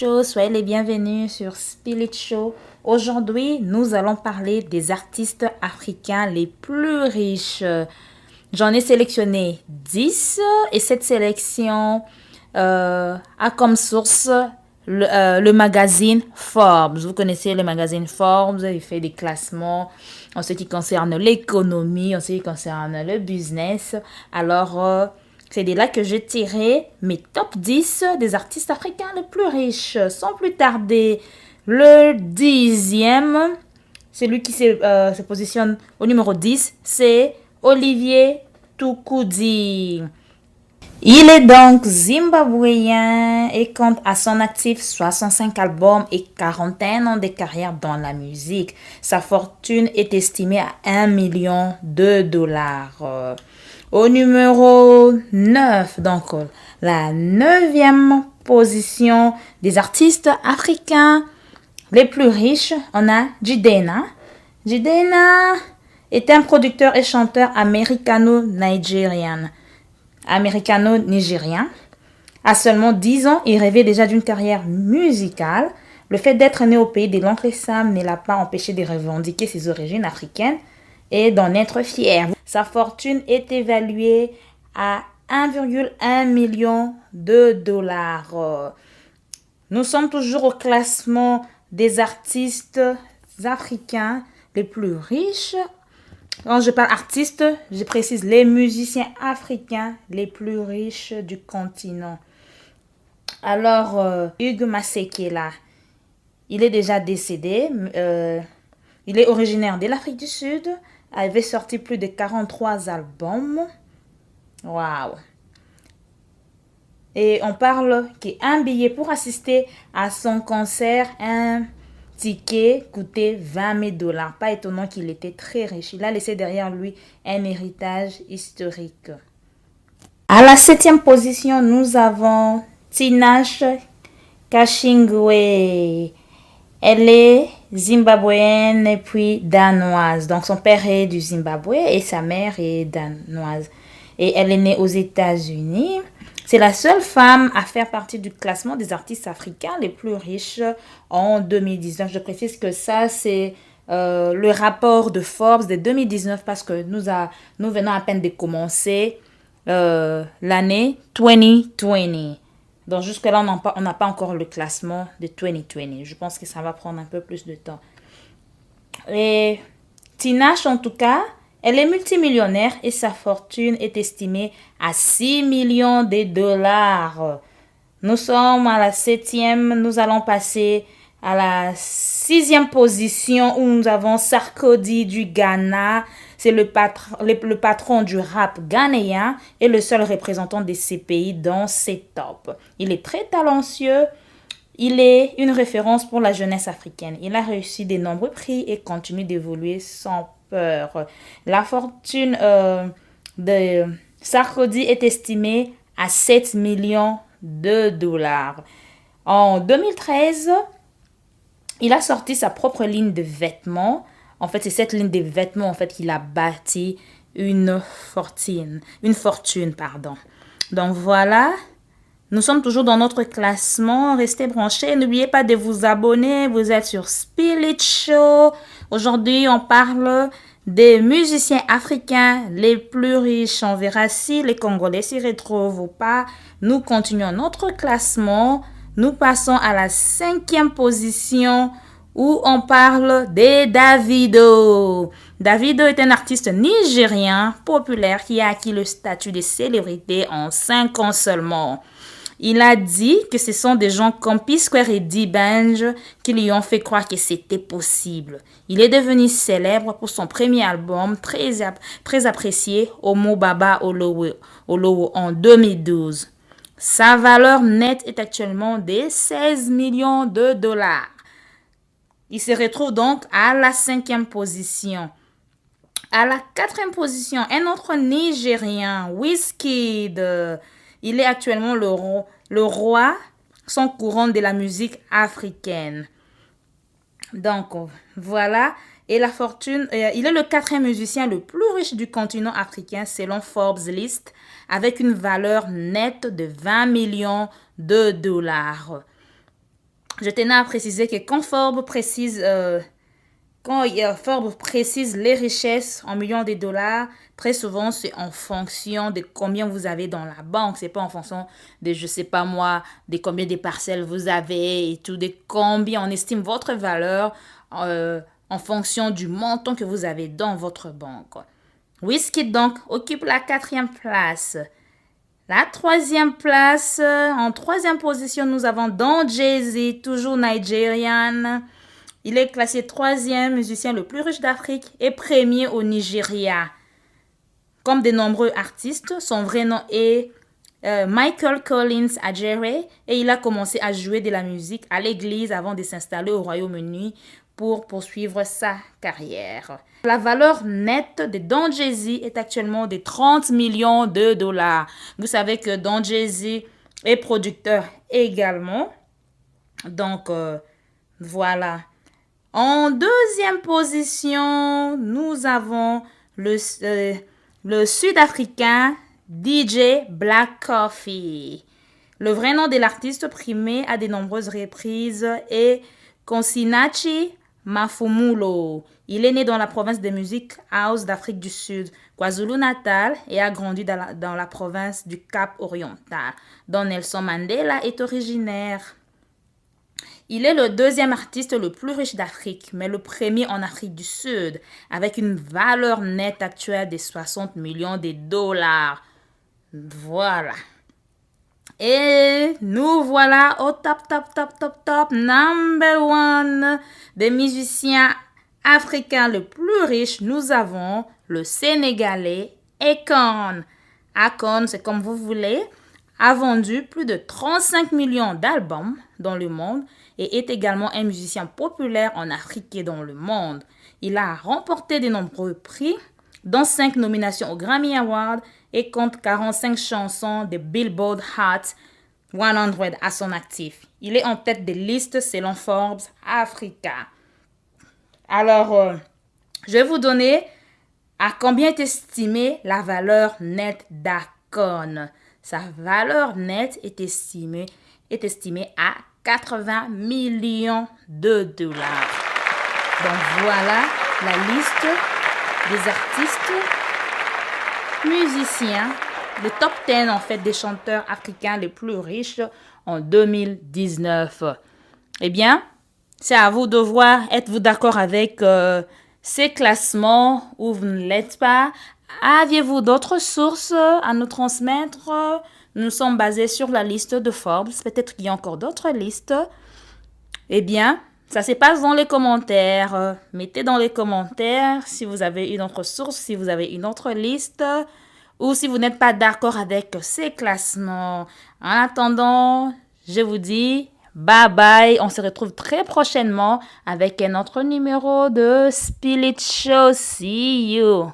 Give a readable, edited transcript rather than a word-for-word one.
Show, soyez les bienvenus sur Spirit Show. Aujourd'hui, nous allons parler des artistes africains les plus riches. J'en ai sélectionné 10 et cette sélection a comme source le magazine Forbes. Vous connaissez le magazine Forbes, il fait des classements en ce qui concerne l'économie, en ce qui concerne le business. Alors, c'est de là que j'ai tiré mes top 10 des artistes africains les plus riches. Sans plus tarder, le 10e, celui qui se positionne au numéro 10, c'est Olivier Toukoudi. Il est donc zimbabwéen et compte à son actif 65 albums et 41 ans de carrière dans la musique. Sa fortune est estimée à 1 million de dollars. Au numéro 9, donc la 9e position des artistes africains les plus riches, on a Jidenna. Jidenna est un producteur et chanteur américano-nigérien. À seulement 10 ans, il rêvait déjà d'une carrière musicale. Le fait d'être né au pays de l'oncle Sam ne l'a pas empêché de revendiquer ses origines africaines et d'en être fier. Sa fortune est évaluée à 1,1 million de dollars. Nous sommes toujours au classement des artistes africains les plus riches. Quand je parle artistes, je précise les musiciens africains les plus riches du continent. Alors, Hugues Masekela, il est déjà décédé. Il est originaire de l'Afrique du Sud. Il avait sorti plus de 43 albums. Waouh! Et on parle qu'un billet pour assister à son concert, un ticket coûtait 20 000 dollars. Pas étonnant qu'il était très riche. Il a laissé derrière lui un héritage historique. À la 7e position, nous avons Tinashe Kashingwe. Elle est zimbabwéenne et puis danoise. Donc son père est du Zimbabwe et sa mère est danoise. Et elle est née aux États-Unis. C'est la seule femme à faire partie du classement des artistes africains les plus riches en 2019. Je précise que ça, c'est le rapport de Forbes de 2019 parce que nous venons à peine de commencer l'année 2020. Donc jusque-là, on n'a pas encore le classement de 2020. Je pense que ça va prendre un peu plus de temps. Et Tinashe, en tout cas, elle est multimillionnaire et sa fortune est estimée à 6 millions de dollars. Nous sommes à la 7e, nous allons passer à la 6e position où nous avons Sarkodie du Ghana. C'est le patron du rap ghanéen et le seul représentant de ces pays dans ces tops. Il est très talentueux. Il est une référence pour la jeunesse africaine. Il a reçu de nombreux prix et continue d'évoluer sans peur. La fortune de Sarkodie est estimée à 7 millions de dollars. En 2013, il a sorti sa propre ligne de vêtements. En fait, c'est cette ligne de vêtements qu'il a bâti une fortune. Donc voilà. Nous sommes toujours dans notre classement. Restez branchés. N'oubliez pas de vous abonner. Vous êtes sur Spirit Show. Aujourd'hui, on parle des musiciens africains les plus riches. On verra si les Congolais s'y retrouvent ou pas. Nous continuons notre classement. Nous passons à la 5e position où on parle de Davido. Davido est un artiste nigérien populaire qui a acquis le statut de célébrité en 5 ans seulement. Il a dit que ce sont des gens comme P-Square et D-Benj qui lui ont fait croire que c'était possible. Il est devenu célèbre pour son premier album très apprécié, Omo Baba Olowo en 2012. Sa valeur nette est actuellement de 16 millions de dollars. Il se retrouve donc à la 5e position. À la 4e position, un autre Nigérien, Wizkid. Il est actuellement le roi sans couronne de la musique africaine. Donc, voilà. Et la fortune, il est le 4e musicien le plus riche du continent africain selon Forbes List, avec une valeur nette de 20 millions de dollars. Je tenais à préciser que quand Forbes précise les richesses en millions de dollars, très souvent c'est en fonction de combien vous avez dans la banque. C'est pas en fonction de, je sais pas moi, de combien de parcelles vous avez et tout, de combien on estime votre valeur en fonction du montant que vous avez dans votre banque. Wizkid donc occupe la 4e place. La 3e place, en 3e position, nous avons Don Jay-Z, toujours Nigérian. Il est classé 3e musicien le plus riche d'Afrique et premier au Nigeria. Comme de nombreux artistes, son vrai nom est Michael Collins Adjere et il a commencé à jouer de la musique à l'église avant de s'installer au Royaume-Uni pour poursuivre sa carrière. La valeur nette de Don Jay-Z est actuellement de 30 millions de dollars. Vous savez que Don Jay-Z est producteur également. Donc, voilà. En 2e position, nous avons le Sud-Africain DJ Black Coffee. Le vrai nom de l'artiste primé à de nombreuses reprises est Nkosinachi Mafumulo. Il est né dans la province de musique house d'Afrique du Sud, KwaZulu-Natal, et a grandi dans la province du Cap-Oriental, dont Nelson Mandela est originaire. Il est le 2e artiste le plus riche d'Afrique, mais le premier en Afrique du Sud, avec une valeur nette actuelle de 60 millions de dollars. Voilà. Et nous voilà au top number 1 des musiciens africains le plus riches. Nous avons le Sénégalais Akon. Akon, c'est comme vous voulez, a vendu plus de 35 millions d'albums dans le monde et est également un musicien populaire en Afrique et dans le monde. Il a remporté de nombreux prix, dont 5 nominations aux Grammy Awards et compte 45 chansons de Billboard Hot 100 à son actif. Il est en tête des listes selon Forbes Africa. Alors, je vais vous donner à combien est estimée la valeur nette d'Akon. Sa valeur nette est estimée à 80 millions de dollars. Donc voilà la liste des artistes, musiciens, le top 10 en fait des chanteurs africains les plus riches en 2019. Eh bien, c'est à vous de voir, êtes-vous d'accord avec ces classements ou vous ne l'êtes pas? Aviez-vous d'autres sources à nous transmettre? Nous sommes basés sur la liste de Forbes. Peut-être qu'il y a encore d'autres listes. Eh bien, ça se passe dans les commentaires. Mettez dans les commentaires si vous avez une autre source, si vous avez une autre liste ou si vous n'êtes pas d'accord avec ces classements. En attendant, je vous dis bye bye. On se retrouve très prochainement avec un autre numéro de Spill It Show. See you.